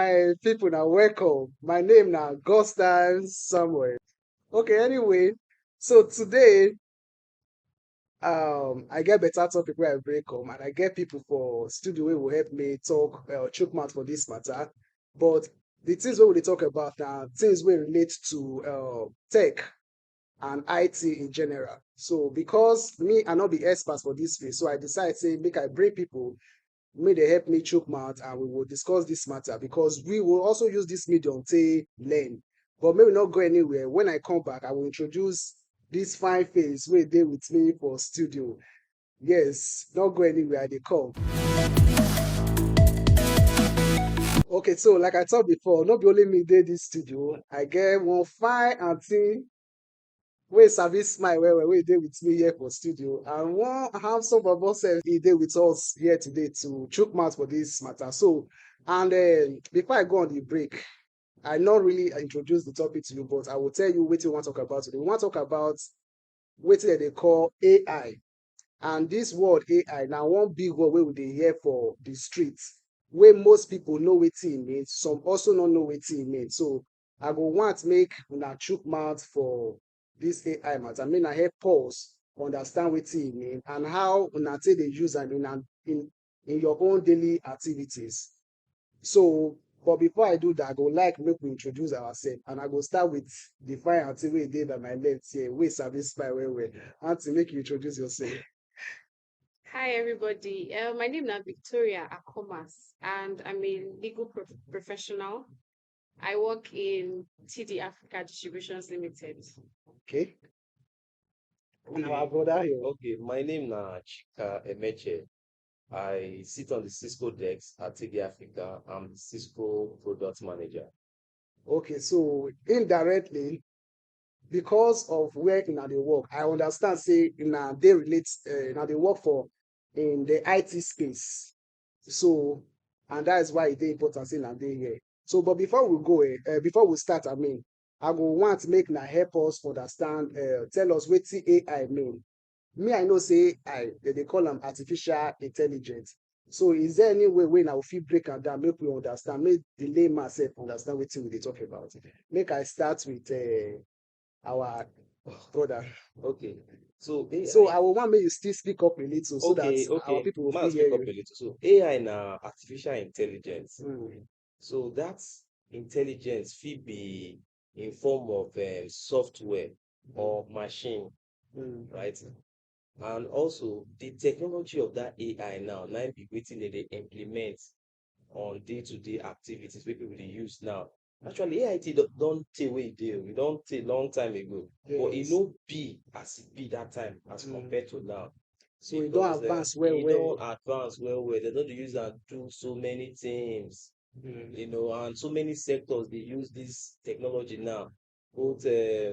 my people now welcome. My name now Gustan Samuel. Okay, anyway, so today I get better topic where I break come and I get people for studio wey will help me talk chook mouth for this matter. But the things wey we dey talk about now things wey relate to tech and IT in general. So because me I not be expert for this field, so I decide say make I bring people may they help me chook mouth and we will discuss this matter because we will also use this medium to learn. But maybe not go anywhere. When I come back, I will introduce this fine face where they with me for studio. Yes, not go anywhere, they come. Okay, so like I told before, not be only me dey this studio. I get one fine auntie wey sabi smile well well wey dey with me here for studio and one handsome bobo sef e dey with us here today to chook mouth for this matter. So and before I go on the break, I not really introduce the topic to you, but I will tell you wetin we wan talk about today. We wan talk about wetin dem dey call AI. And this word AI na one big word wey we dey hear for the street wey most people know wetin e mean, some also no know wetin e mean. So I go want make una chook mouth for this AI matter, make na help us understand wetin e mean and how una take dey use am in your own daily activities. So but before I do that, I go like make we introduce ourselves and I go start with the fine aunty wey dey by my left here wey sabi smile well well. Aunty, make you introduce yourself. Hi, everybody. My name is Victoria Akomas, and I'm a legal professional. I work in TD Africa Distributions Limited. Okay. And our Okay, brother here. okay. My name na Chika Emeche. I sit on the Cisco desk at TD Africa. I'm the Cisco product manager. Okay, so indirectly, because of where una dey work, I understand say una dey relate una dey work for in the IT space. So and that is why e dey important say una dey here. So but before we go before we start, I mean, I go want make na help us understand tell us wetin AI mean. Me I know say I dey call am artificial intelligence. So is there any way wey na we fit break am down make we understand, make the layman sef understand wetin we dey talk about? Make I start with our brother. Okay. So So AI, I will want make you still speak up a little so that okay, our okay. people will Man, fit hear speak up you. a little. So AI na artificial intelligence. Mm, So that intelligence fit be in form of software or machine, mm, right? And also the technology of that AI now be wetin dem dey implement on day-to-day activities wey people dey use now. Actually, AIT don tey wey e dey, we don tey long time ago, but e yes. no be as e be that time as Mm. compared to now. So e don Because advance well e well. don advance well well. Dem don dey use am do so many things, Mm, and so many sectors dey use this technology now, both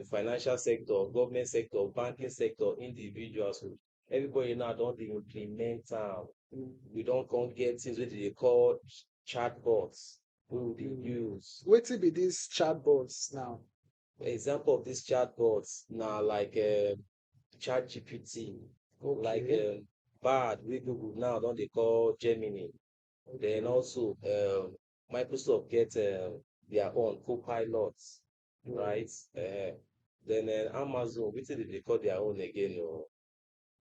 financial sector, government sector, banking sector, individuals. So everybody now don dey implement am. mm, We don come get things wey dem dey call chatbots wey we dey mm. use. Wetin be dis chatbots now? Example of these chatbots na like ChatGPT, like Okay. Bard wey Google now don dey call Gemini. Then Okay. also Microsoft get their own Copilot, Mm. right? Then Amazon, wetin dem dey call their own again?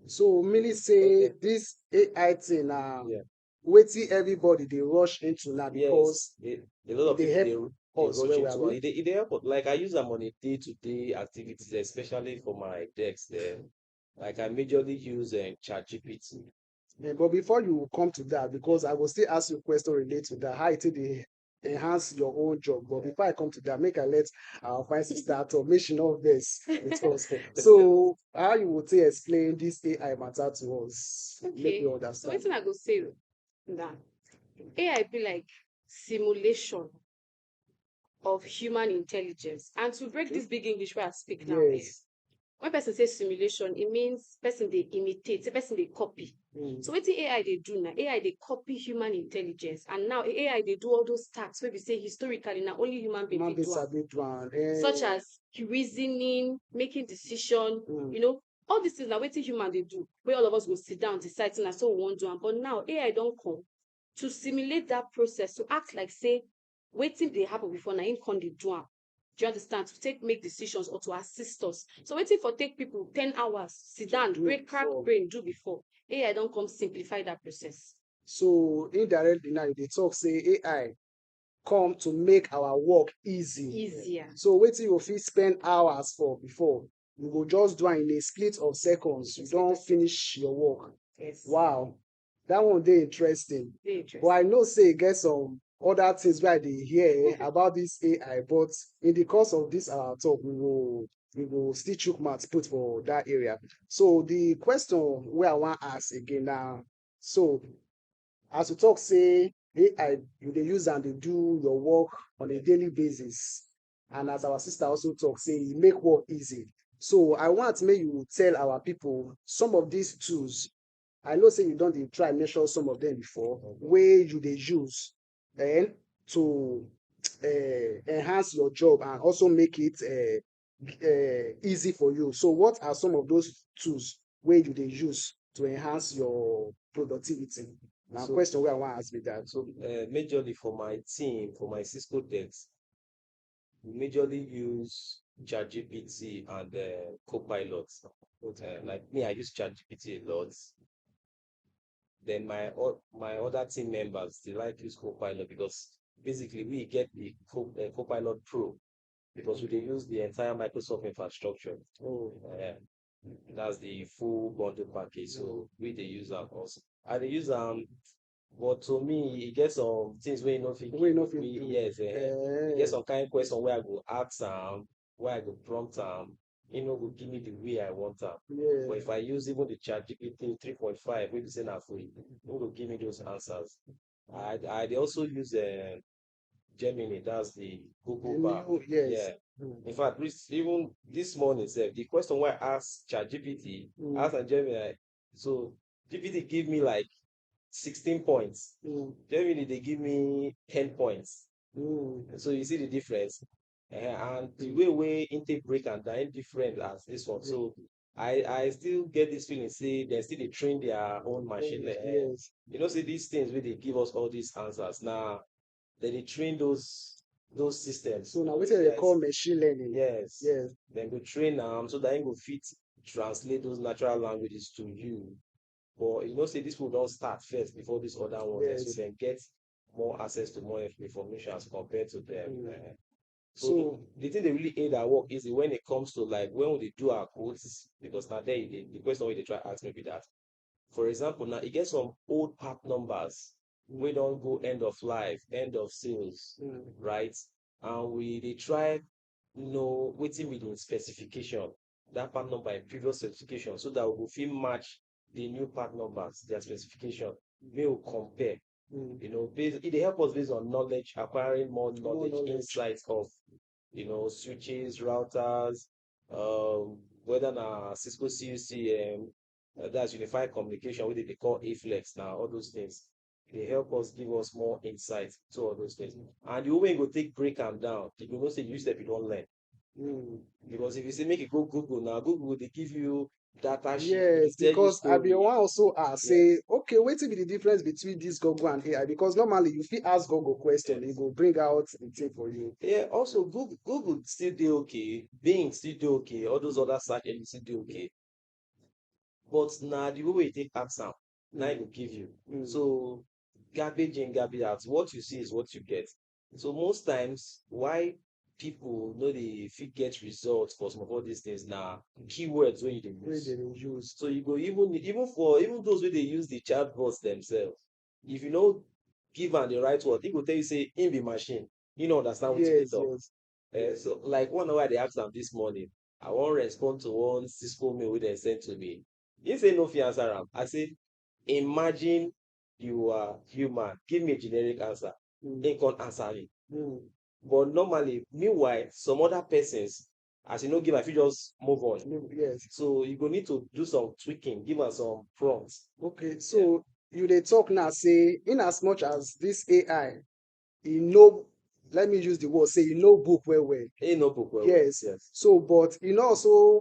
So meaning say Okay, dis AI thing na yeah, wetin everybody dey rush into now yes. because A lot e of dey people help dey us rush well well into abi? it. E dey help us. Like I use am on a day-to-day activities, especially for my desk there. Like I majorly use ChatGPT. But before you come to that, because I go still ask you question related to that, how it take dey enhance your own job. But before I come to that, make I let our fine sister talk, make she no vex with us. So how you would take explain this AI matter to us? Make we Okay, so understand. wetin I go say that AI be like simulation of human intelligence. And to break Okay. this big English wey I speak now, Yes. when person say simulation, it means person dey imitate, say person dey copy. Mm. So wetin AI dey do now? AI dey copy human intelligence, and now AI dey do all those tasks wey be say historically na only human being Man fit be do am, sabi do am. such as reasoning, making decision. Mm. All these things na wetin human dey do. Wey all of us go sit down decide say na so we wan do am. But now AI don come to simulate that process, to act like say wetin dey happen before na him come dey do am. Do you understand? To take make decisions or to assist us. So wetin for take people 10 hours, sit down, do break, crack before. brain, do before. AI don come simplify that process. So indirectly now they talk say AI come to make our work easy. Easier. So wetin you fit spend hours for before, you go just do am in a split of seconds. You don finish your work. Yes. Wow, that one dey interesting. Dey But interesting. I know say e get some other things wey I dey hear about this AI, but in the course of this our talk, we go still chook mouth put for that area. So the question wey I wan ask again now, so as you talk say AI, you dey use am dey do your work on a daily basis, and as our sister also talk say e make work easy. So I want make you tell our people some of these tools. I know say you don dey try mention some of them before, wey you dey use to enhance your job and also make it easy for you. So what are some of those tools wey you dey use to enhance your productivity? Na So, question wey I wan ask be that. so majorly for my team, for my Cisco devs, we majorly use ChatGPT and Copilot. Like me, I use ChatGPT a lot. Then my other team members, they like use Copilot because basically we get the Copilot Pro because we dey use the entire Microsoft infrastructure. Oh, That's the full bundle package. So we dey use am also. I dey use but to me, e get some things wey e no fit wey you give no fit me. do. Yes, e get some kind question wey I go ask am, where I go prompt am, e no go give me the way I want am. Yeah. But if I use even the ChatGPT 3.5, wey be say na free, e go give me those answers. I dey also use Gemini, that's the Google Bar. Yes. Yeah. In fact, even this morning, the question where I asked ChatGPT, asked and Gemini, so GPT give me like 16 points. Gemini, they give me 10 points. So you see the difference. And the way intake break and down different as this one. So I still get this feeling, say they still they train their own machine. Yes. You know, say these things where they give us all these answers. Now they train those systems. So now wetin they call machine learning. Yes. Yes. Then go train them so that it go fit translate those natural languages to you. But you know, say this will don't start first before this other one. Yes. So then get more access to more information as compared to them. So the thing they really aid our work is when it comes to like when we do our codes, because now there the question where they try to ask me be that. For example, now you get some old part numbers. We don't go end of life, end of sales, right? And they try waiting with the specification, that part number in previous specification, so that we will feel match the new part numbers, their specification. We will compare. It help us based on knowledge, acquiring more knowledge, insights of switches, routers, whether na Cisco CUCM, that's unified communication, what they call AFlex now, all those things. They help us give us more insight to all those things. And the way you go take break them down, you go know say you step you don't learn. Because if you say make it go Google now, Google they give you data sheet. Yes, because I be one also ask say, Yes. okay, wetin be the difference between this Google and AI? Because normally you fit ask Google question, Yes. it go bring out the thing for you. Yeah, also Google still do okay, Bing still do okay, all those other search engines still do okay. But now the way you take ask am, now it will give you. So garbage in, garbage out. What you see is what you get. So most times, why people know they fit get results for some of all these things now, keywords when you dey Wey use. they dey use. So you go even those where they use the chatbots themselves. If you know give am the right word, it will tell you say in be machine. You know understand what you Yes, talk. yes. So like one hour they asked them this morning, I won't respond to one Cisco mail they sent to me. He say no fit answer am. I say, imagine you are human. Give me a generic answer. He can't answer me. But normally, meanwhile, some other persons, as you know, give, I feel just move on. Yes. So you go need to do some tweaking, give us some prompts. Okay, so you dey talk now say in as much as this AI, e know, let me use the word, say e know book well well. Ain't no book well. Yes. Yes. So but e no also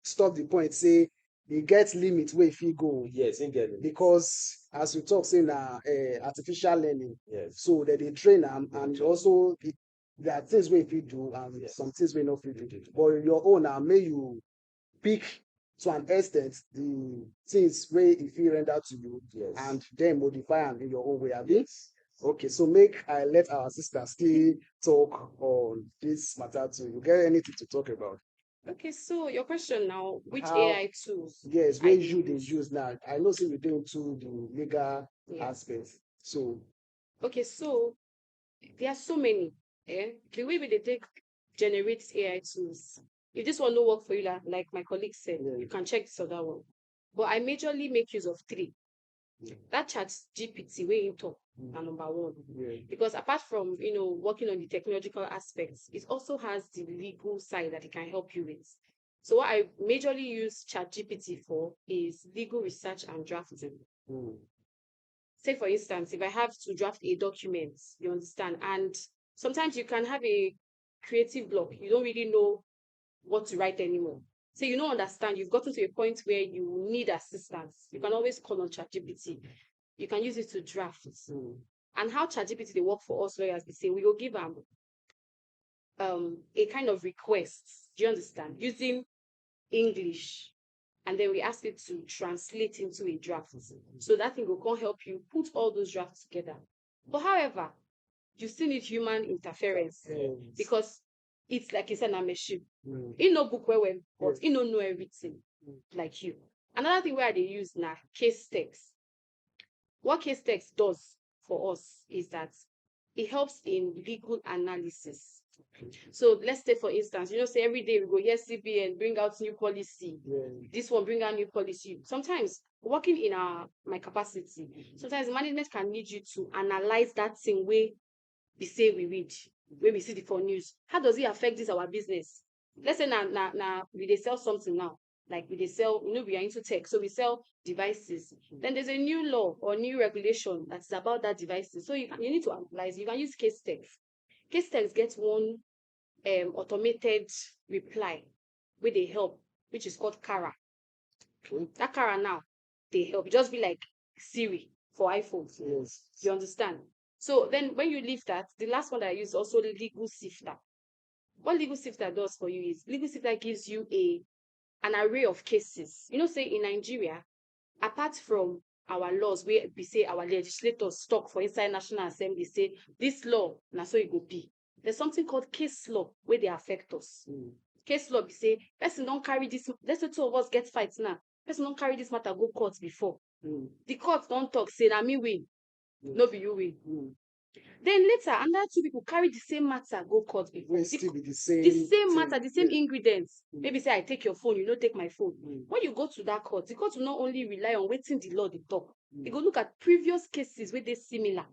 stop the point say e get limit wey e fit go. Yes, in get it. Because as you talk, say na artificial learning. Yes. So that they train them, and also there are things wey you fit do and Yes. some things wey no fit do. But your own na make you pick to an extent the things wey e fit render to you Yes. and then modify am in your own way, abi? Yes. Okay, so make I let our sister still talk on this matter too. You get anything to talk about? Okay, so your question now, which How AI tools yes, I where dey you dey use? use now. I know say we dey into the legal Yeah. aspect. So Okay, so there are so many. The way we dey take generate AI tools. If this one no work for you, like my colleague said, Yeah. you can check this other one. But I majorly make use of 3. Yeah. That chat GPT way in top na number 1. yeah, Because apart from working on the technological aspects, it also has the legal side that it can help you with. So what I majorly use ChatGPT for is legal research and drafting. mm, Say for instance, if I have to draft a document, you understand, and sometimes you can have a creative block. You don't really know what to write anymore. So you don't understand. You've gotten to a point where you need assistance. You can always call on ChatGPT. You can use it to draft. mm, And how ChatGPT they work for us lawyers, they say we will give them a kind of request. Do you understand? Using English, and then we ask it to translate into a draft. So that thing will come help you put all those drafts together. But however, you still need human interference yes, because it's like you said, a machine. mm, He no book well, but Yes. he no know everything like you. Another thing where they use now case text. What case text does for us is that it helps in legal analysis. So let's say, for instance, say every day we go here CBN bring out new policy. yeah, This one bring out new policy. Sometimes working in my capacity, sometimes management can need you to analyze that thing where we say we read, where we see the for news. How does it affect this our business? Let's say now we dey sell something now. Like we dey sell, we are into tech, so we sell devices. Then there's a new law or new regulation that's about that devices. So you need to analyze. You can use case text. Case text gets one automated reply where they help, which is called Kara. okay, That Kara now, they help. Just be like Siri for iPhones. yes, You understand? So then when you leave that, the last one that I use also legal sifter. What legal sifter does for you is legal sifter gives you an array of cases. Say in Nigeria, apart from our laws, where we say our legislators talk for inside National Assembly, say this law, now so it go be. There's something called case law where they affect us. mm, Case law, we say, person don't carry this, let's say 2 of us get fights now. Person don't carry this matter, go court before. mm, The court don't talk, say, na me win, no be you win. mm. Then later, another 2 people carry the same matter, go court before. Wey still be the same Matter, thing, the same yeah, ingredients. Mm. Maybe say I take your phone, you don't take my phone. mm, When you go to that court, the court will not only rely on waiting the law they talk. Mm. They go look at previous cases where they're similar.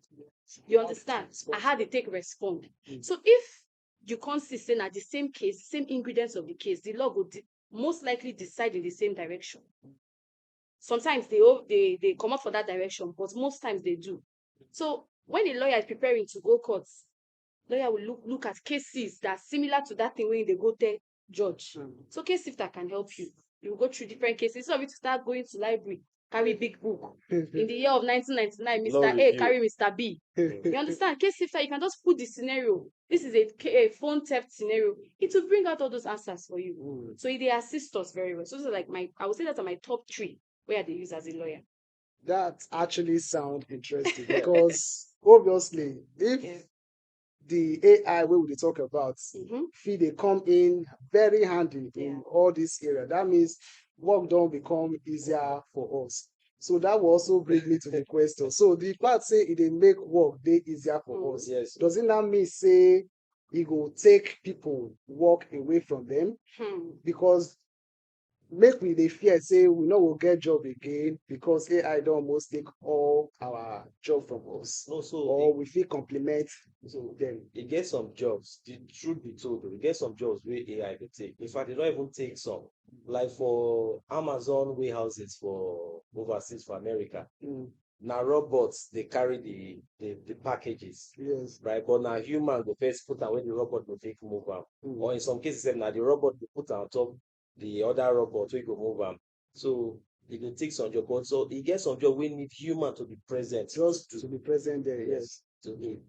You understand? And how they take respond. Mm. So if you consist in at the same case, same ingredients of the case, the law will most likely decide in the same direction. Sometimes they come up for that direction, but most times they do. So when a lawyer is preparing to go courts, lawyer will look at cases that are similar to that thing when they go tell judge. Mm. So case sifter can help you. You will go through different cases. So you to start going to library, carry big book. In the year of 1999, Law Mr. A review. carry Mr. B. You understand? Case sifter, you can just put the scenario. This is a phone theft scenario. It will bring out all those answers for you. Mm. So they assist us very well. So like I would say that are my top 3 where they use as a lawyer. That actually sound interesting because obviously if Yeah. the AI wey we dey talk about fit dey come in very handy in Yeah. all this area, that means work don become easier for us. So that will also bring me to the question. So the part say e dey make work dey easier for us. Yes. Does it now mean say e go take people work away from them? Because make we dey fear say we no go get job again because AI don almost take all our job from us, No, so or we fit complement so them. e get some jobs, the truth be told, e get some jobs wey AI go take. In fact, e don even take some. Like for Amazon warehouses for overseas for America, Mm, na robots dey carry the packages, yes. right? But na human go first put am wey the robot go take move am. Mm, Or in some cases, na the robot go put am on top the other robot wey go move am. So e go take some job, but so e get some job wey need human to be present Just to to be present there, yes yes. to do.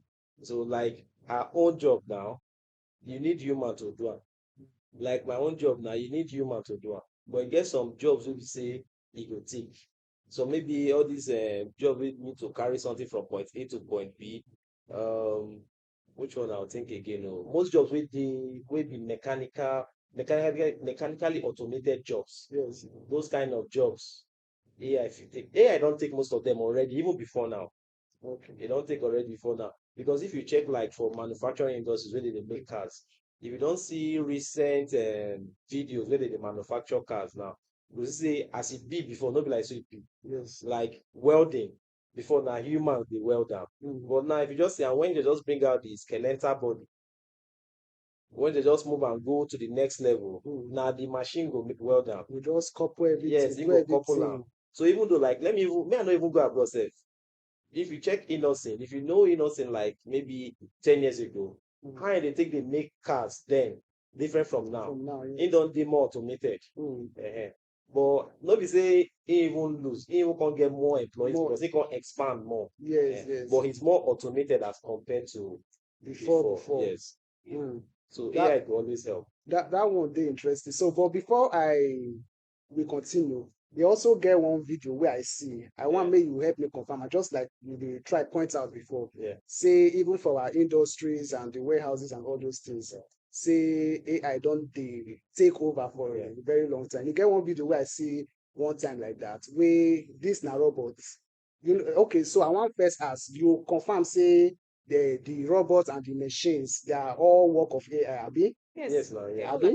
So like our own job now, you need human to do am. Like my own job now, you need human to do am. But e get some jobs wey be say e go take. So maybe all these job wey need to carry something from point A to point B. Um, which one I'll think again? Oh, most jobs wey be mechanically automated jobs. Yes. Those kind of jobs, AI fit take. AI don take most of them already, even before now. Okay. E don take already before now. Because if you check like for manufacturing industries where they dey make cars, if you don see recent videos where they dey manufacture cars now, you go see say as e be before, no be like so e be. Yes. Like welding, before na humans dey weld am. But now if you just see am, when they just bring out the skeletal body, when they just move and go to the next level, na the machine go make weld am. We just couple everything, Yes, e do go couple am. everything. So even though like me I no even go abroad sef. If you check Innocent, if you know Innocent like maybe 10 years ago, how they take they make cars then different from now. From now, It yes. don't be more automated. But no be say he even lose, he even can't get more employees More. because he can expand more. Yes, yes. But it's more automated as compared to Before. Yes. Mm. So That- AI will always help. That one dey interesting. So, but before we continue, they also get one video where I see. I want make you help me confirm. I just like you dey try point out before. Yeah. Say even for our industries and the warehouses and all those things, say AI don dey take over for a very long time. You get one video where I see one time like that, where this na robots. You know, okay, so I want first ask you confirm say the robots and the machines they are all work of AI, abi? Yes, now, yeah. Abi?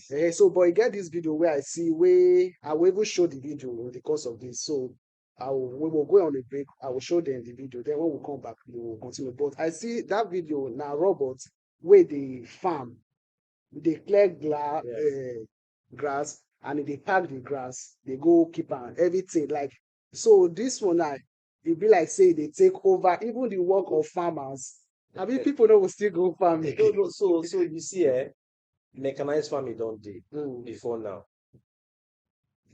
Yes. So, but you get this video where I see where I will even show the video in the course of this. So, we will go on a break. I will show them the video. Then when we come back, we will continue. But I see that video now, robots where they farm, they clear grass, and they pack the grass. They go keep and everything. Like so, this one now, it be like say they take over even the work of farmers. I mean, people know will still go farm No, again. no, so you see, mechanized farming don't dey before now.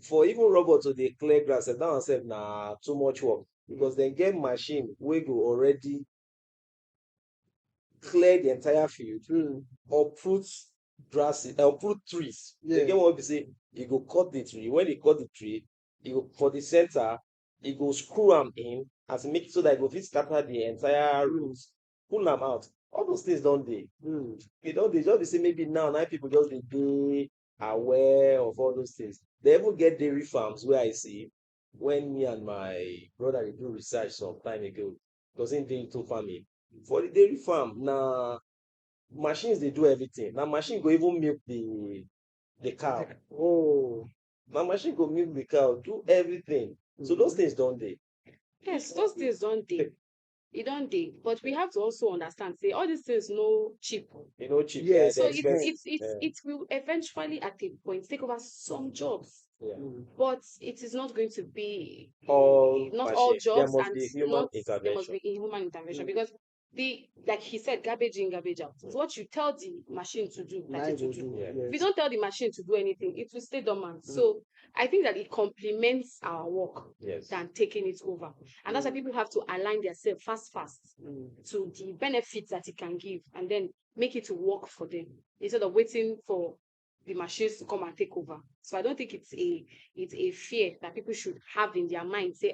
For even robot to dey clear grass, that one sef na too much work because dem get machine wey go already clear the entire field, uproot grasses, uproot trees. Dem get one wey be say e go cut the tree. When e cut the tree, e go for the center, e go screw am in as make so that e go fit scatter the entire root, pull am out. All those things don dey. E don dey. Just be say maybe now people just dey aware of all those things. They even get dairy farms where I see when me and my brother dey do research some time ago because him dey into farming. For the dairy farm, na machines dey do everything. Na machine go even milk the cow. Oh, Na machine go milk the cow, do everything. So those things don dey. Yes, those things don't dey. It don't dey. But we have to also understand, say all these things no cheap. You know, cheap. Yes. They're So expensive. it will eventually at a point take over some jobs. Yeah. But it is not going to be All not all machine. There jobs must and be human not there must intervention. be human intervention because the like he said, garbage in, garbage out. It's what you tell the machine to do that it will do. Yeah. If you don't tell the machine to do anything, it will stay dormant. So I think that it complements our work Yes. than taking it over. And that's why people have to align themselves fast to the benefits that it can give and then make it to work for them instead of waiting for the machines to come and take over. So I don't think it's a fear that people should have in their mind. Say,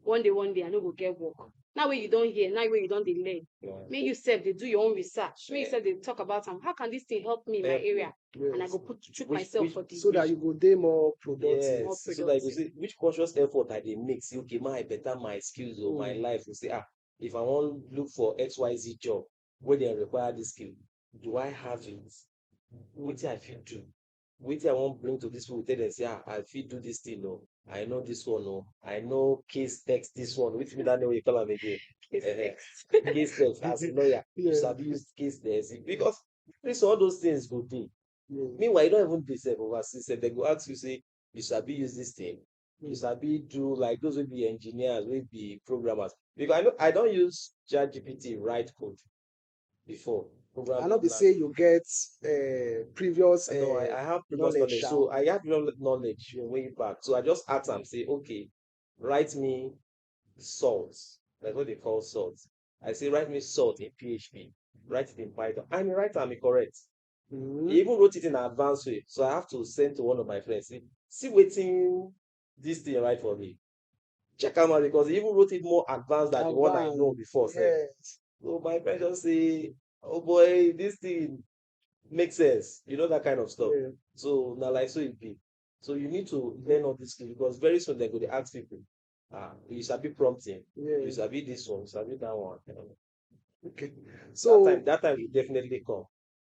one day I know go get work. Now when you don't hear, now when you don't learn. Yeah. Make yourself they do your own research. Make yourself they talk about how can this thing help me in my area? And I go put myself for the so that you go dey more productive. More Yes. So that you productive. see which conscious effort I dey make. Say, okay, my better my skills or my life. You say, if I want look for XYZ job where they require this skill, do I have it? Wetin I fit do? Wetin I want bring to this people? Tell them say, I fit do this thing. No, I know this one. No, I know case text this one. Which mean that name you call am again? Case Eh, text. Case text as a lawyer. You sabi use case text because this all those things go dey. Meanwhile, you don't even dey sef overseas sef. They go ask you say, you sabi use this thing. You sabi do like those will be engineers, will be programmers. Because I know I don't use ChatGPT write code before. I program not be language. say you get previous No, I have previous knowledge knowledge. down. So I have previous knowledge way back. So I just ask am say, okay, write me salt. That's what they call salt. I say write me salt in PHP, write it in Python. And he write am correct. He even wrote it in an advanced way. So I have to send to one of my friends, say, see wetin this thing write for me. Check am out because he even wrote it more advanced than the one I know Advanced. before. Sef. Yes. So my friend just say, oh boy, this thing makes sense. You know that kind of stuff. Yeah. So now like so it be. So you need to learn all these skills because very soon they're going to ask people, you sabi prompting, you Yeah. sabi this one, you sabi that one. Okay. That So time, that time will definitely come.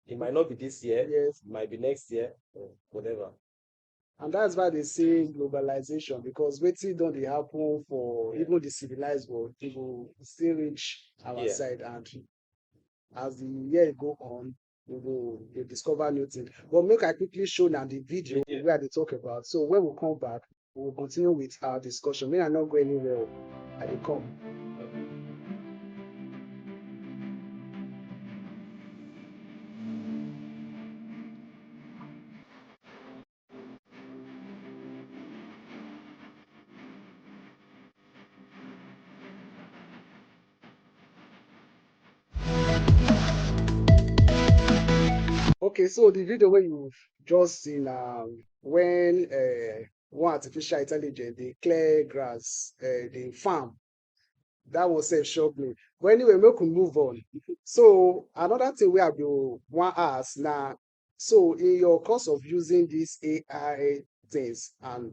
It might not be this year, yes, it might be next year, or whatever. and that's why they say globalization because wetin don dey happen for Yeah. even the civilized world, e go still reach our Yeah. side, and as the year go on, we go dey discover new things. But make I quickly show na the video Video. wey I dey talk about. So when we come back, we will continue with our discussion. Make I no go anywhere o. I dey come. Okay, so the video wey you just see na when one artificial intelligence dey clear grass, dey farm. That one sef shock me. But anyway, make we move on. So another thing wey I go wan ask na, so in your course of using this AI things, and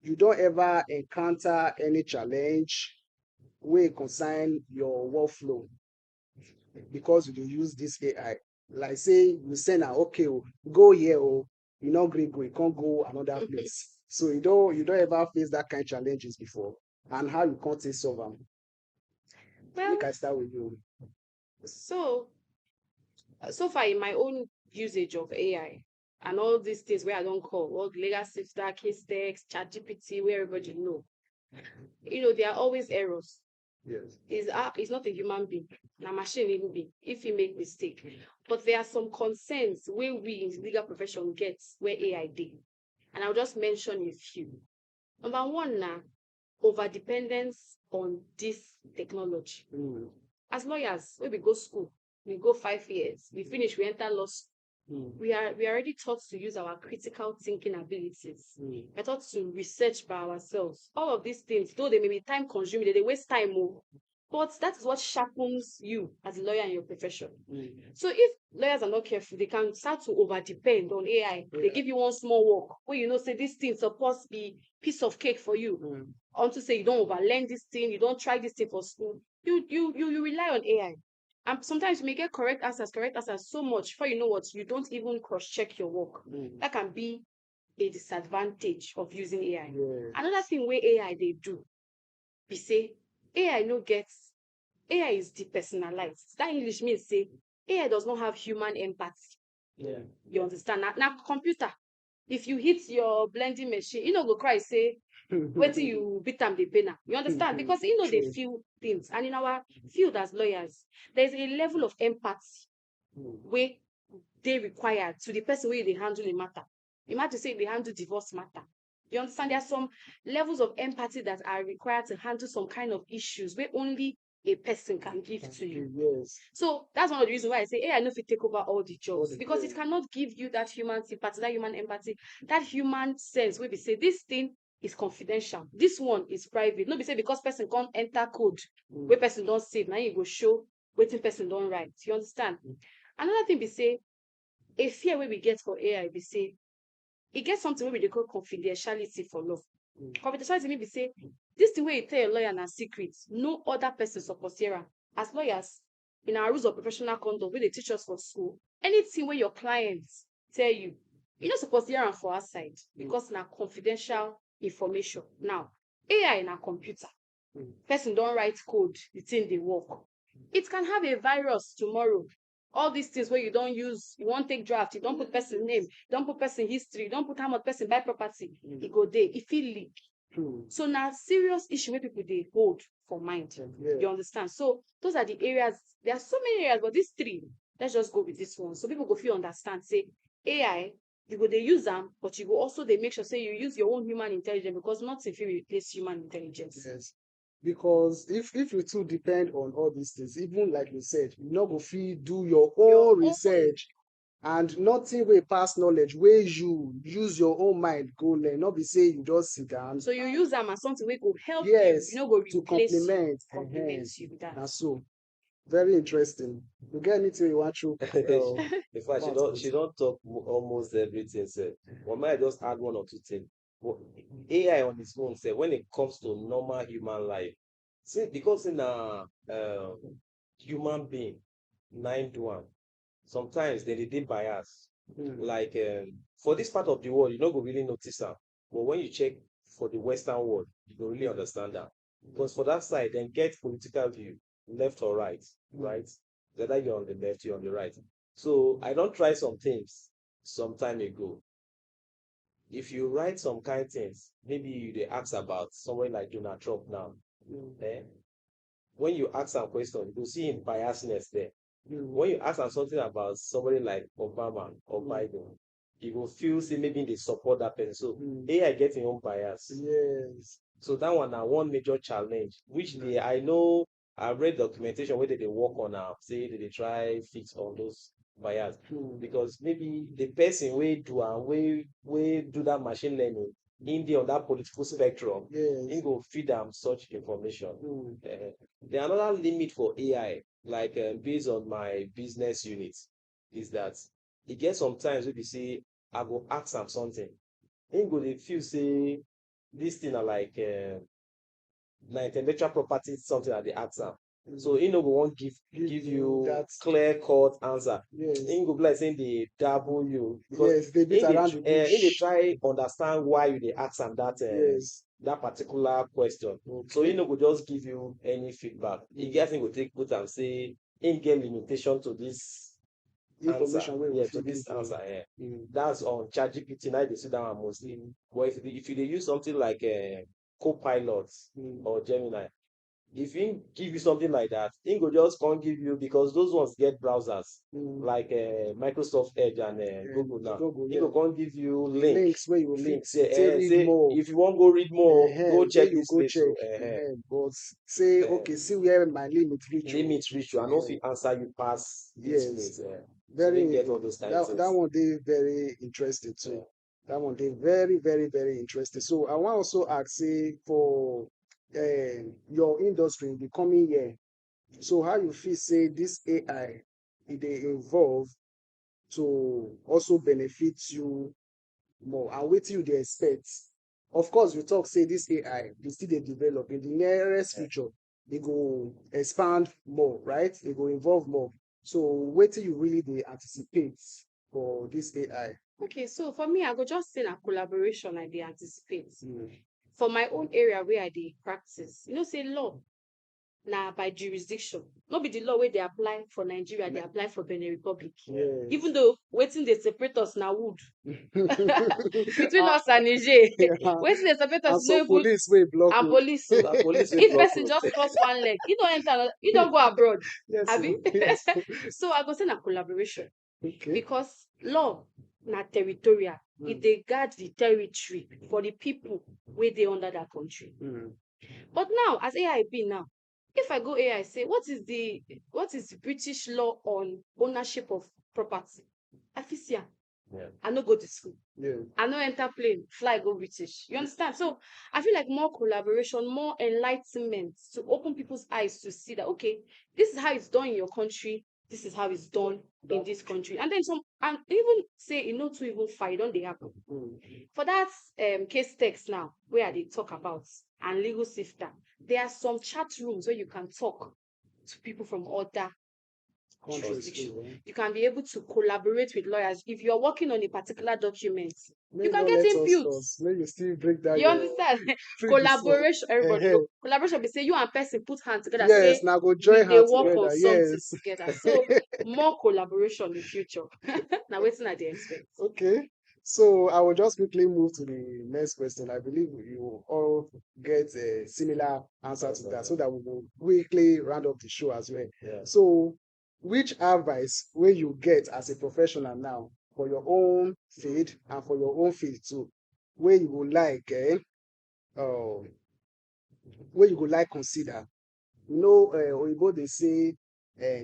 you don ever encounter any challenge wey concern your workflow because you dey use this AI? Like say you send am, okay o, go here o, you no gree go, you come go another place. So you don ever face that kind challenges before, and how you come take solve am? Well, Make I start with you. so so far in my own usage of AI and all these things where I don't call all the legacy stuff, case text, chat GPT, where everybody know, there are always errors. Yes. Is not a human being, na machine even be if he make mistake. But there are some concerns where we in the legal profession get where AI did. And I'll just mention a few. Number one now, over dependence on this technology. Mm. As lawyers, when we go school, we go 5 years, we finish, we enter law school. We are already taught to use our critical thinking abilities. We're taught to research by ourselves. All of these things, though they may be time consuming, they waste time more. But that is what sharpens you as a lawyer in your profession. So if lawyers are not careful, they can start to over depend on AI. They give you one small work where say this thing supposed to be piece of cake for you. Unto say you don't overlearn this thing, you don't try this thing for school. You rely on AI. And sometimes you may get correct answers so much before you know what, you don't even cross-check your work. That can be a disadvantage of using AI. Yeah. Another thing where AI they do, we say AI no gets, AI is depersonalized. That English means say AI does not have human empathy. Yeah. You understand? Now computer, if you hit your blending machine, you know go cry say wetin you beat am dey pain am. You understand? Because they True. feel things. And in our field as lawyers, there's a level of empathy where they required to the person where they handle a matter. Imagine say they handle divorce matter. You understand? There are some levels of empathy that are required to handle some kind of issues where only a person can give to you. Yes. So that's one of the reasons why I say, hey, I know if you take over all the jobs, the because it cannot give you that human sympathy, that human empathy, that human sense where we say this thing is confidential, this one is private. No, be say because person can't enter code where person don't save, now you go show waiting person don't write. You understand? Another thing we say, a fear where we get for AI, we say it gets something where we call confidentiality for law. Confidentiality mean be say this thing where you tell your lawyer na secret, no other person suppose hear am. As lawyers, in our rules of professional conduct, where they teach us for school, anything where your clients tell you, you're not supposed to hear am for outside because na confidential information. Now, AI na computer. Person don't write code, the thing they work. It can have a virus tomorrow. All these things where you don't use, you won't take draft, you don't put person name, you don't put person history, you don't put how much person buy property, it go there, it feel leak. So now serious issue where people they hold for mind. Yeah. You understand? So those are the areas. There are so many areas, but these three let's just go with this one. So people go feel understand, say AI, you go they use them, but you go also they make sure say you use your own human intelligence because nothing will replace human intelligence. Yes. Because if you too depend on all these things, even like you said, you not go fit do your Your own own, research, and nothing will pass knowledge where you use your own mind go learn. Not be say you just sit down. so you use them as something we go help you, Yes, go to replace you, complement. complement you with that. And so very interesting. You get anything you want to In fact, she don't talk almost everything. Sir. Well, might just add one or two things. But AI on its own, say, when it comes to normal human life, see, because in a human being, 9 to 1, sometimes they did bias. Like for this part of the world, you don't go really notice that. But when you check for the Western world, you don't really understand that. Because for that side, then get political view, left or right, right? Whether you're on the left, you're on the right. So I don't try some things some time ago. If you write some kind things, maybe you they ask about someone like Donald Trump now. Eh? When you ask some question, you see him biasness there. When you ask them something about somebody like Obama or Biden, you will feel say maybe they support that person. So AI get your own bias. Yes. So that one now one major challenge, which they I know I read documentation where they work on now, say that they try fix all those bias. Because maybe the person we do and we do that machine learning in the on that political spectrum, Yes. it go feed them such information. The another limit for AI, like based on my business unit, is that it gets sometimes we say I go ask them something. It go they feel say this thing are like intellectual property something that they ask am. So he no go wan give you that clear cut answer. yes. He go be like saying they dabble you because Yes, they beat around the bush. he dey try understand why you dey ask am that Yes. that particular question. So he no go just give you any feedback. He get him go take put am say him get limitation to this Information wey we yeah, fit to this give you. answer. That's on ChatGPT. Now they see that one mostly. But if you dey use something like Copilot or Gemini, if he give you something like that, he go just can't give you because those ones get browsers like Microsoft Edge and Google now. He go can't give you links where you links. read more. If you want go read more, go check you this go place. check. So, But say okay, see where my limit reach. limit reach you. I know if he answer you pass this Yes. place. Very so get all those kind of things. that one they very interesting too. That one they very, very, very interesting. So I want also ask say for your industry in the coming year. So how you feel say this AI they evolve to also benefit you more and wetin you dey expect? Of course, you talk say this AI dey still dey develop in the nearest future. E go expand more, right? E go involve more. So wetin you really dey anticipate for this AI? Okay, so for me, I go just say na collaboration I dey anticipate. For my own area where I dey practice, say law na by jurisdiction. No be the law wey dey apply for Nigeria, dey apply for Benin Republic. Yes. Even though wetin dey separate us na wood between us and Niger. Wetin dey separate us And some no even police wey block and road. police. Na police wey If block person road. just cross one leg, he don't enter, he don't go abroad. Yes, Abi? yes. So I go say na collaboration Okay. because law na territorial. E dey guard the territory for the people wey dey under that country. But now, as AI be now, if I go AI say what is the British law on ownership of property? I fit see am. I no go to school. I no enter plane, fly go British. You understand? So I feel like more collaboration, more enlightenment to open people's eyes to see that okay, this is how it's done in your country. This is how it's done in this country. And then some, and even say to even fight, don't they happen? For that case text now, where they talk about and legal sifter, there are some chat rooms where you can talk to people from other jurisdiction. You can be able to collaborate with lawyers. If you're working on a particular document, you can get input. May you still break that. You understand? Collaboration, everybody know. Collaboration, we say you and person put hands together. Yes, say, now go join they hands work together. on something Yes. together. So more collaboration in the future. Now, waiting at the expect. Okay. So I will just quickly move to the next question. I believe you all get a similar answer to that, so that we will quickly round up the show as well. Yeah. So which advice will you get as a professional now for your own field and for your own field too, where you would like uh, where you would like consider? Oyibo dey say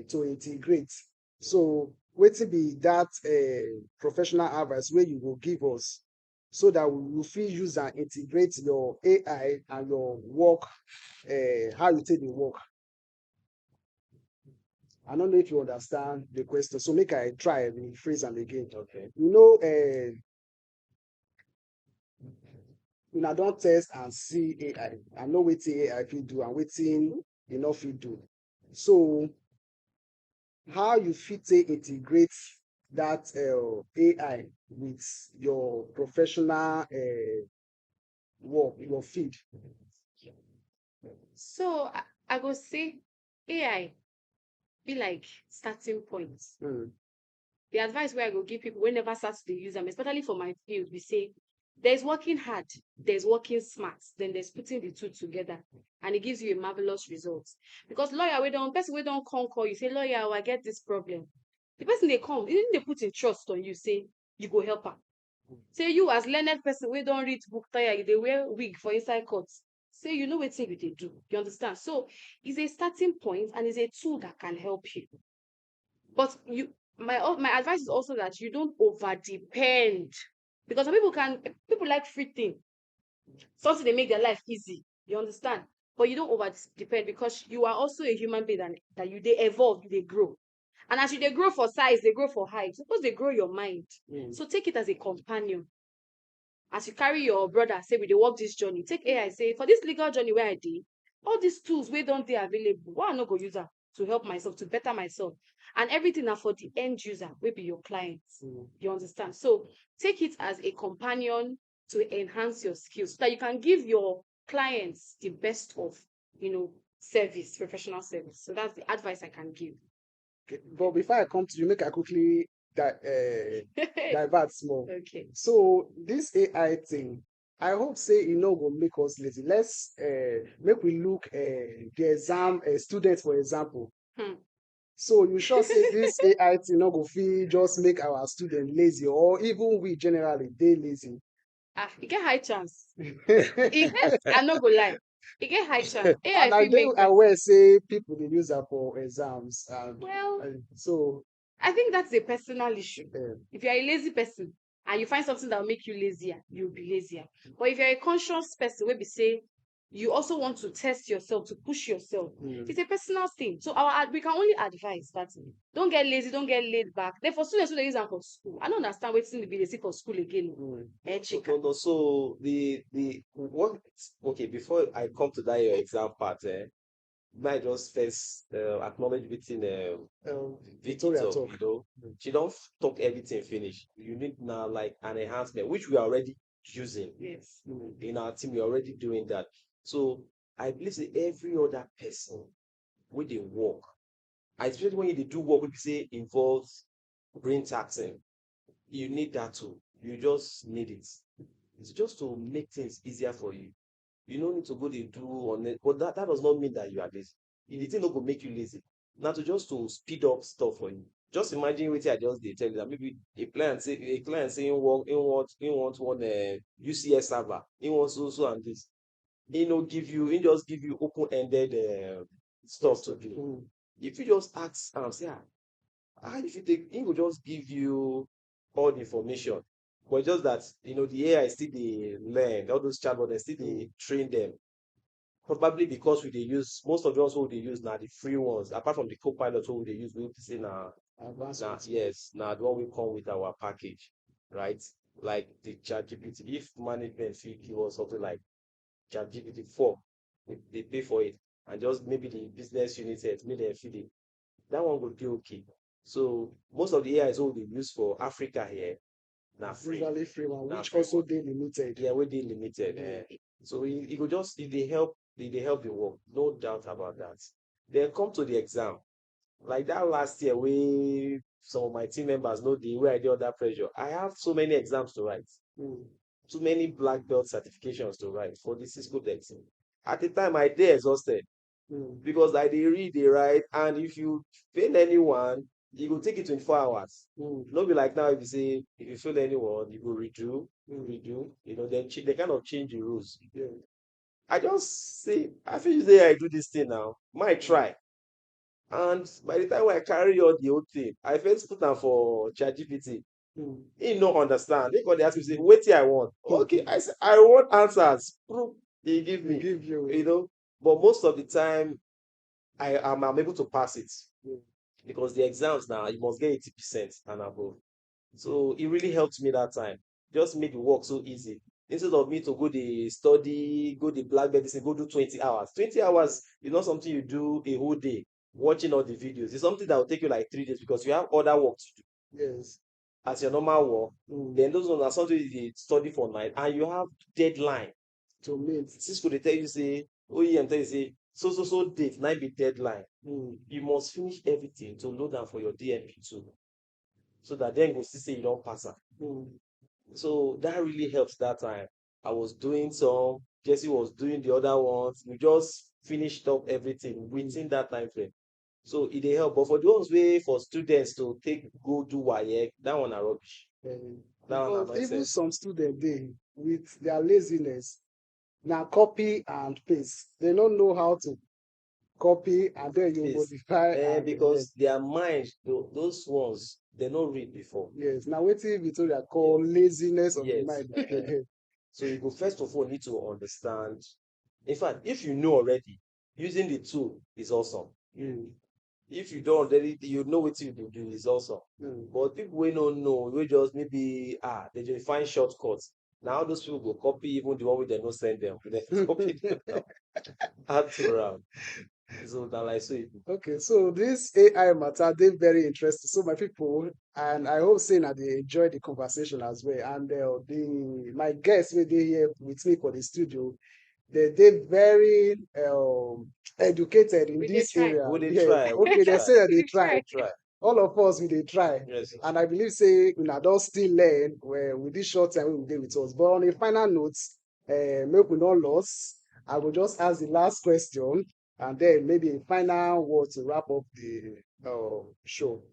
to integrate. So wetin be that professional advice wey you go give us so that we will fit use and integrate your AI and your work, how you take dey work? I no know if you understand the question, so make I try rephrase am again. Okay. Una don test and see AI and know wetin AI fit do and wetin e no fit do. So how you fit take integrate that AI with your professional work, your field? So I go say AI be like starting point. Mm. The advice where I go give people whenever start to use them, especially for my field, we say there's working hard, there's working smart, then there's putting the two together, and it gives you a marvelous result. Because lawyer, person we don't come call you, say, lawyer, I get this problem. The person they come, even they put in trust on you, say you go help her. Say you as learned person, we don't read book tire, they wear wig for inside courts. Say you know what thing they do. You understand? So it's a starting point and it's a tool that can help you. But my advice is also that you don't over depend, because some people like free thing, something they make their life easy. You understand? But you don't over depend, because you are also a human being, that you they evolve, they grow. And as they grow for size, they grow for height. Suppose they grow your mind. So take it as a companion. As you carry your brother, say we dey walk this journey, take AI, say for this legal journey where I did, all these tools we don't they available, why I no go use am to help myself, to better myself? And everything are for the end user, will be your clients. You understand? So take it as a companion to enhance your skills, so that you can give your clients the best of, service, professional service. So that's the advice I can give. Okay. But before I come to you, make I quickly divert small. Okay. So this AI thing, I hope say e no go make us lazy. Let's make we look the exam students for example. So you sure say this AI thing no go fit just make our student lazy, or even we generally dey lazy? E get high chance. I no go lie. E get high chance. AI And I fit dey make person. aware say people dey use am for exams, and Well, so I think that's a personal issue. uh, If you're a lazy person and you find something that will make you lazier, you'll be lazier. But if you're a conscious person, where we say you also want to test yourself, to push yourself, it's a personal thing. So we can only advise that don't get lazy, don't get laid back. Then for students who they use them for school, I don't understand what's in the be for school again. So the what? Okay, before I come to that your exam part, might just first acknowledge within Victoria Victor, talk. she don't talk everything finish. You need now like an enhancement, which we are already using. Yes. In our team. We're already doing that. So I believe that every other person with they work, especially when they do work, we say involves brain taxing, you need that too. You just need it. It's just to make things easier for you. You don't need to go dey do on it, but that does not mean that you are lazy. The thing not go make you lazy. Now to speed up stuff for you. Just imagine what I just did tell you that maybe a client say he want one UCS server, he wants so and this. He just give you open-ended stuff to do. If you just ask say how if you take, he will just give you all the information. But just that the AI still they learn, all those chatbots they still they train them. Probably because we they use most of us who they use now the free ones, apart from the co-pilot who they use, we will say now yes, now the one we come with our package, right? Like the ChatGPT. If management fee give us something like ChatGPT 4, they pay for it, and just maybe the business unit said, maybe they feed it. That one would be okay. So most of the AI is all they use for Africa here. Now free. Usually free one, Now which free also one. dey limited. Yeah, we dey limited. So it could just if they help the work, no doubt about that. Then come to the exam. Like that last year, we some of my team members know the way I did under pressure. I have so many exams to write, too many black belt certifications to write for the Cisco exam. At the time, I dey exhausted. because I dey read, dey write, and if you fail anyone, you go take it 24 hours. No be like now if you say if you fail anyone, you go redo, then they kind of change the rules. Yeah. I just say I feel say I do this thing now, might try. And by the time when I carry on the whole thing, I first put am for ChatGPT. He no understand. He go dey ask me say, "Wetin I want?" Okay, I say I want answers. Proof. He give They me, give you. you know. But most of the time, I'm able to pass it Mm. because the exams now you must get 80% and above. So it really helped me that time. Just made the work so easy. Instead of me to go the study, go the black belt, go do 20 hours. 20 hours is not something you do a whole day watching all the videos. It's something that will take you like 3 days because you have other work to do Yes. as your normal work. Mm. Then those ones are something you study for night and you have deadline. To meet. Cisco they tell you say, OEM tell you say, so date, night be deadline. You must finish everything to load them for your DMP2 so that then go still say you don't pass am. So that really helps that time. I was doing some, Jesse was doing the other ones. We just finished up everything within that time frame. So it dey help. But for the ones way for students to take go do WAEC, that one are rubbish. That one are Because even nonsense. some students they with their laziness now copy and paste. They don't know how to copy and then you Yes. modify and Because their mind, those ones, they don't read before. yes. Now wetin Victoria call laziness of the Yes. mind. So you go first of all need to understand. In fact, if you know already, using the tool is awesome. If you don't already, you know what you do is awesome. But people wey no know, wey just maybe they just find shortcuts. Now those people go copy even the one wey dem no send them. They copy them now. Add to am. So na like so e be. Okay, so this AI matter they very interesting. So my people, and I hope saying that they enjoy the conversation as well. And the my guests wey dey here with me for the studio, they very educated in We dey this try. area. We dey Yeah, try, we dey okay, they try, say that We they dey try. try. try. All of us we dey try. Yes. And I believe say una don still learn well with this short time wey we dey with us. But on a final note, make we not loss. I will just ask the last question and then maybe a final word to wrap up the show.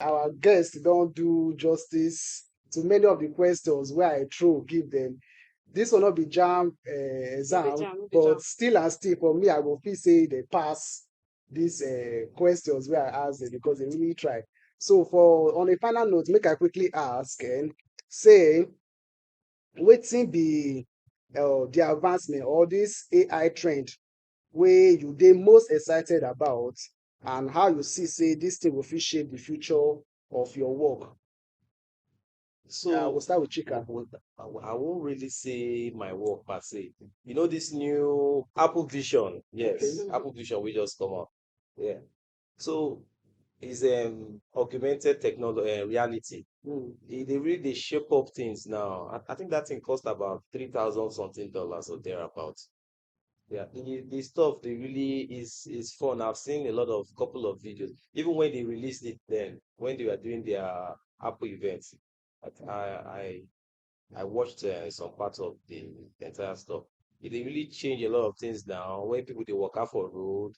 Our guests don't do justice to many of the questions where I throw give them. This will not be jam exam, no be but jam. still and still for me, I will feel say they pass these questions where I ask them because they really try. So for on a final note, make I quickly ask and say wetin be the advancement or this AI trend wey you dey most excited about and how you see say this thing will fit shape the future of your work. So We'll start with Chika. I won't really say my work per se. You know this new Apple Vision. Yes, Okay. Apple Vision we just come out. Yeah. So it's augmented technology reality. They really they shape up things now. I think that thing cost about 3,000 something dollars or thereabouts. Yeah, the stuff they really is fun. I've seen a lot of couple of videos. Even when they released it then, when they were doing their Apple events, I I I watched some parts of the entire stuff. They really change a lot of things now. When people they walk out for road,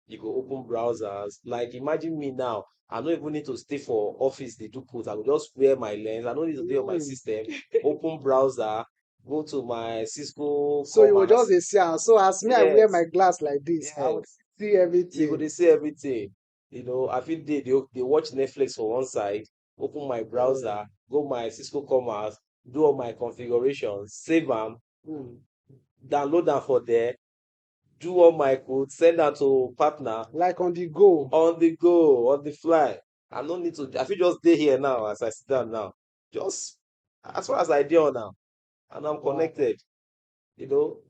you go open browsers. Like imagine me now. I don't even need to stay for office. They do put. I will just wear my lens. I don't need to be on my system. Open browser. Go to my Cisco So you will just commerce. dey see am. So as me, I wear my Yes, glass like this, I would yes. see You go everything. they see everything. I feel they watch Netflix for one side, open my Uh, browser, go my Cisco commerce, do all my configurations, save them, hmm. download them for there, do all my code, send that to partner Like on the go. on the go, on the fly. I don't need to. I feel just stay here now as I sit down now. Just as far as I do now, and I'm Wow. connected.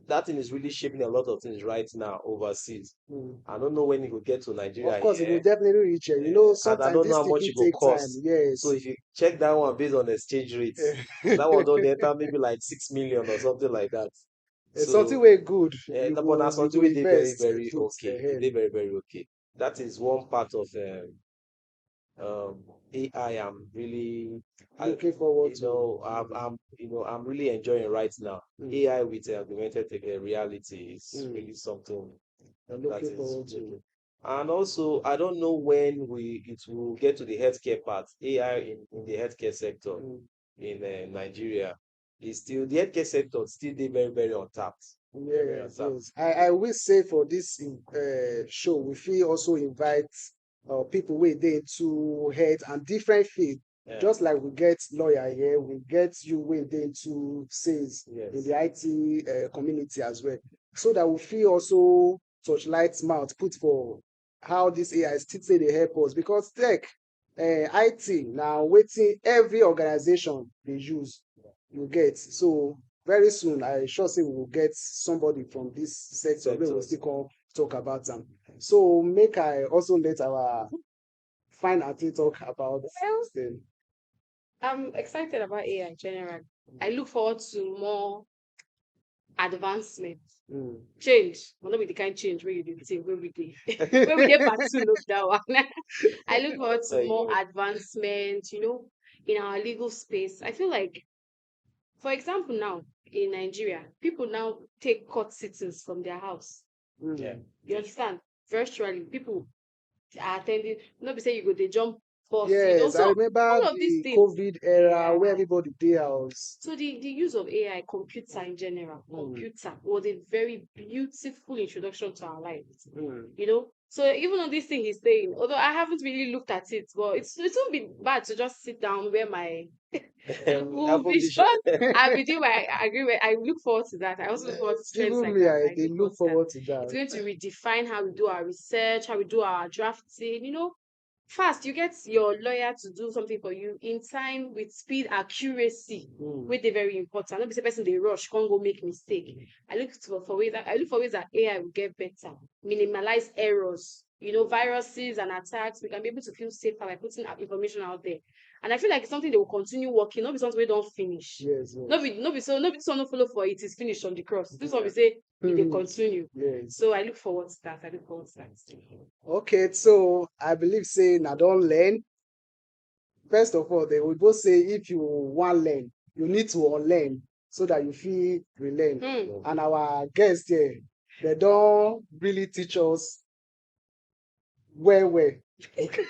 That thing is really shaping a lot of things right now overseas. I don't know when it will get to Nigeria Of course, it will here. definitely reach here. And I Sometimes don't know this how thing much do it will take time. cost. So Yes. if you check that one based on exchange rates, that one don't enter maybe like 6 million or something like that. Something So way good. but that's You something go we did very, invest very put okay. It ahead. did very, very okay. That is one part of um, AI, Looking forward you to. know, I'm really enjoying right now. Mm, AI with augmented reality is mm. really something I'm that looking is forward to. really. And also, I don't know when it will get to the healthcare part. AI in the healthcare sector Mm. in Nigeria is still the healthcare sector still dey very very untapped, very very Yes, untapped. yes. I will say for this show, we feel also invite people wey dey into health and different field. Yeah. Just like we get lawyer here, we get you wey dey into sales in Yes. the IT community as well. So that we feel also touchlight mouth put for how this AI still take dey help us because tech, IT na wetin every organization dey use. You get so very soon I sure say we will get somebody from this sector wey will Sectors. still come talk about am. So make I also let our fine aunty talk about Well, this thing. I'm excited about AI in general. I look forward to more advancement. Mm. Change. Well, not be the kind change where you do think where we dey where we dey part two of that one. I look forward to Like, more advancement, in our legal space. I feel like, for example, now in Nigeria, people now take court sittings from their house. yeah. Mm. You understand? Virtually, people are attending. Not be say you go they jump bus, Yes, I So remember all of these the things, COVID era where yeah. everybody dey house. So the use of AI, computer in general, Mm. computer was a very beautiful introduction to our lives. Mm. So even on this thing he's saying, although I haven't really looked at it, but it won't be bad to just sit down where my Apple Apple Vision. Vision. I'll be doing my I agree with I look forward to that. I also look forward to trends Even like me, that, I like dey the look podcast. forward to It's that. going to redefine how we do our research, how we do our drafting, fast. You get your lawyer to do something for you in time with speed, accuracy, Mm. which they very important. Not be say person they rush, can't go make mistake. I look for ways that AI will get better, minimize errors. Viruses and attacks. We can be able to feel safer by putting our information out there. And I feel like it's something they will continue working, not be something we don't finish. Yes, No yes. be no be so no be this one no follow for it is finished on the cross. This one we Yeah. say it they Mm. continue. Yes. So I look forward to that. I look forward to that. Okay, so I believe say na don learn. First of all, they will both say if you want learn, you need to unlearn so that you feel relearn. Hmm. And our guests here, they don't really teach us well, well. Okay.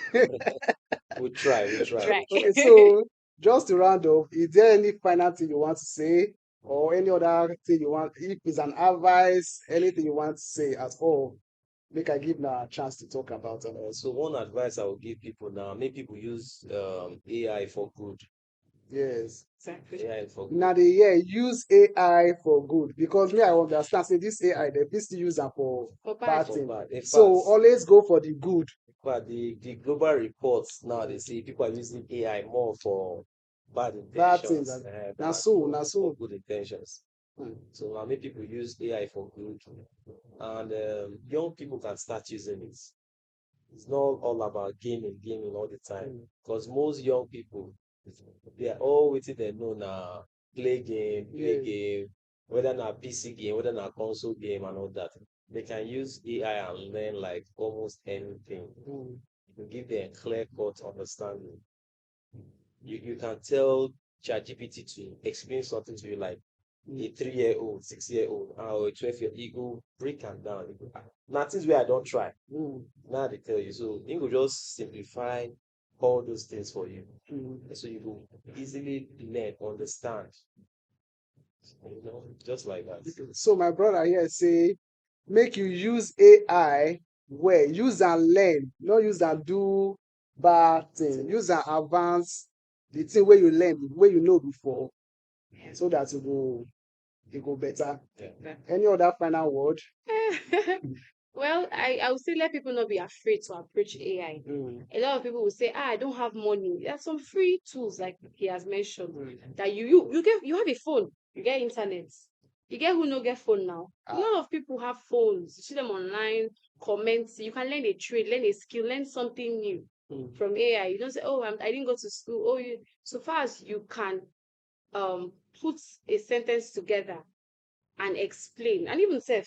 We try, we try. Try. Okay, so just to round up, is there any final thing you want to say, or any other thing you want? If it's an advice, anything you want to say at all, make I give now a chance to talk about it. So one advice I will give people now, make people use AI for good. Yes. Exactly. AI for Now good. they use AI for good because me I understand say this AI they fit still use am for For bad bad. For thing. bad. In So fact, always go for the good. the global reports now they say people are using AI more for bad Bad things. intentions Now than so, now for so. good intentions. Mm. So now make people use AI for good, and young people can start using it. It's not all about gaming all the time. Mm. Because most young people, they are all waiting they know now play Yeah. game, whether na PC game, whether na console game and all that. They can use AI and learn like almost anything. Mm. You give them clear cut understanding. You can tell ChatGPT to explain something to you like a Mm. 3-year-old, 6-year-old, or a 12-year, you go break am down. You go, now things where I don't try. Mm. Now they tell you. So it will just simplify all those things for you. Mm. So you will easily learn, understand, just like that. So my brother here say make you use AI well, use and learn, not use and do bad thing. Use and advance the thing where you learn, where you know before, so that it go better. Yeah. Any other final word? Well, I would say let people not be afraid to approach AI. Mm. A lot of people will say, I don't have money. There are some free tools like he has mentioned Mm. that you have a phone, you get internet. You get who no get phone now. A Ah. lot of people have phones. You see them online, comments. You can learn a trade, learn a skill, learn something new Mm. from AI. You don't say, oh, I didn't go to school. Oh, so far as you can put a sentence together and explain, and even say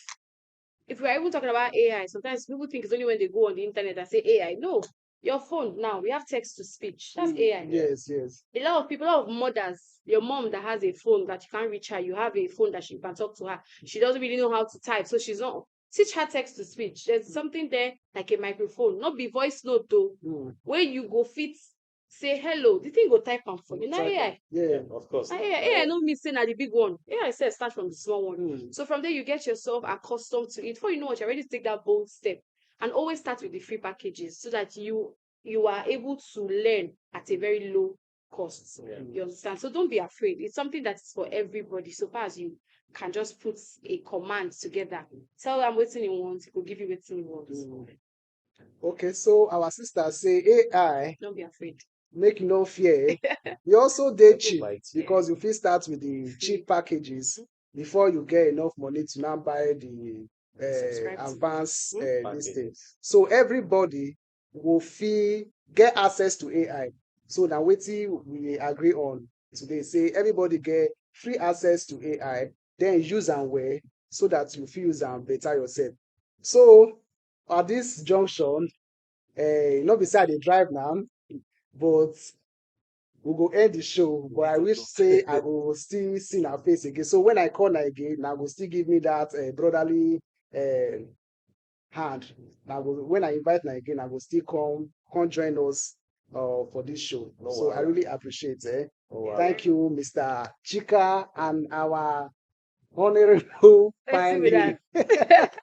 if we're even talking about AI, sometimes people think it's only when they go on the internet and say AI. No, Your phone now, we have text to speech. That's AI. Yes, yes. A lot of people, a lot of mothers, your mom that has a phone that you can't reach her, you have a phone that you can talk to her. She doesn't really know how to type, so she's not. Teach her text to speech. There's something there like a microphone, not be voice note though, where you go fit say hello. The thing go type am for you. Now AI. Yeah. Of course. Now AI no mean say na the big one. AI says start from the small one. Mm. So from there you get yourself accustomed to it. Before you know what, you're ready to take that bold step. And always start with the free packages so that you are able to learn at a very low cost. Yeah. You understand? So don't be afraid. It's something that's for everybody. So far as you can just put a command together, tell them what you want, it will give you what you want. Okay, so our sister say AI Don't be afraid. make you no fear. E also dey Don't cheap bite. because you fit start with the cheap packages before you get enough money to now buy the Subscribe to advanced this thing. Packages. So everybody go fit get access to AI. So na wetin we agree on today. Say everybody get free access to AI, then use am well so that you fit use am better yourself. So at this junction, no be say I dey drive now, but we go end the show. But I wish say I go still see her face again. So when I call her again, na go still give me that brotherly hand. Now when I invite her again, I go still come join us for this show. No So I wahala. really appreciate it. No wahala. Thank you, Mr. Chika, and our honorable Let's see with pioneer. that.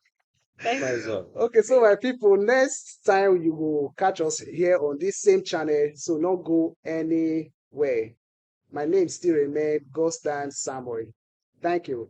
Thank you. Nice one. Okay, so my people, next time you will catch us here on this same channel. So don't go anywhere. My name still remain Ghostan Samuel. Thank you.